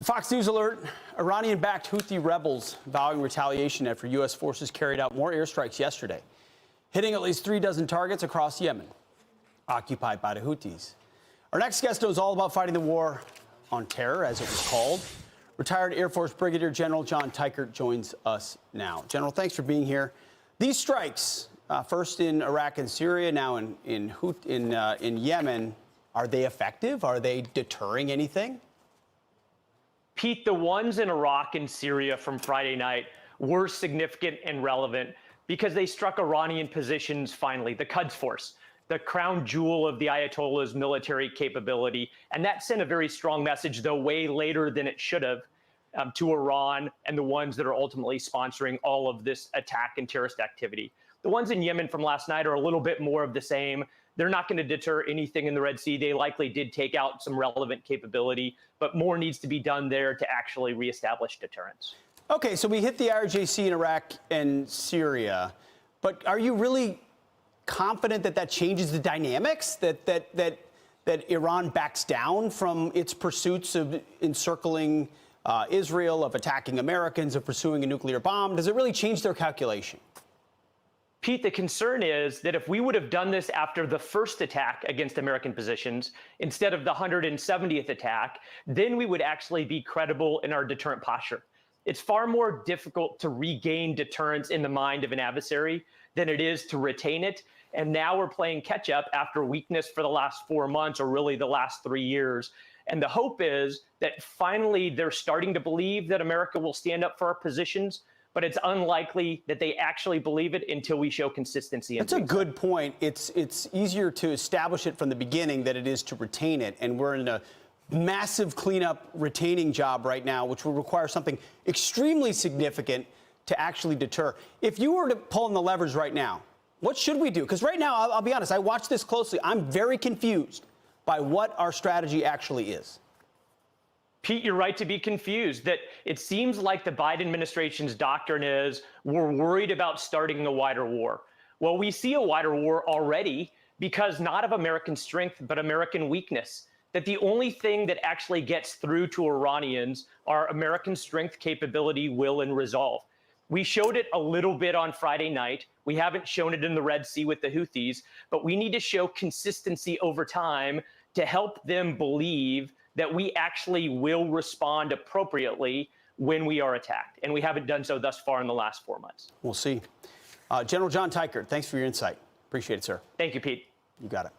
Fox News alert, Iranian-backed Houthi rebels vowing retaliation after U.S. forces carried out more airstrikes yesterday, hitting at least 36 targets across Yemen, occupied by the Houthis. Our next guest knows all about fighting the war on terror, as it was called. Retired Air Force Brigadier General John Teichert joins us now. General, thanks for being here. These strikes, first in Iraq and Syria, now in Yemen, are they effective? Are they deterring anything? Pete, the ones in Iraq and Syria from Friday night were significant and relevant because they struck Iranian positions finally, the Quds Force, the crown jewel of the Ayatollah's military capability. And that sent a very strong message, though way later than it should have, to Iran and the ones that are ultimately sponsoring all of this attack and terrorist activity. The ones in Yemen from last night are a little bit more of the same. They're not going to deter anything in the Red Sea. They likely did take out some relevant capability, but more needs to be done there to actually reestablish deterrence. Okay, so we hit the IRGC in Iraq and Syria, but are you really confident that that changes the dynamics, that Iran backs down from its pursuits of encircling Israel, of attacking Americans, of pursuing a nuclear bomb? Does it really change their calculation? Pete, the concern is that if we would have done this after the first attack against American positions, instead of the 170th attack, then we would actually be credible in our deterrent posture. It's far more difficult to regain deterrence in the mind of an adversary than it is to retain it. And now we're playing catch up after weakness for the last 4 months, or really the last 3 years. And the hope is that finally they're starting to believe that America will stand up for our positions, but it's unlikely that they actually believe it until we show consistency. That's a good point. It's easier to establish it from the beginning than it is to retain it. And we're in a massive cleanup retaining job right now, which will require something extremely significant to actually deter. If you were to pull on the levers right now, what should we do? Because right now, I'll be honest, I watch this closely. I'm very confused by what our strategy actually is. Pete, you're right to be confused. That it seems like the Biden administration's doctrine is we're worried about starting a wider war. Well, we see a wider war already because not of American strength, but American weakness. That the only thing that actually gets through to Iranians are American strength, capability, will, and resolve. We showed it a little bit on Friday night. We haven't shown it in the Red Sea with the Houthis, but we need to show consistency over time to help them believe that we actually will respond appropriately when we are attacked. And we haven't done so thus far in the last 4 months. We'll see. General John Teichert, thanks for your insight. Appreciate it, sir. Thank you, Pete. You got it.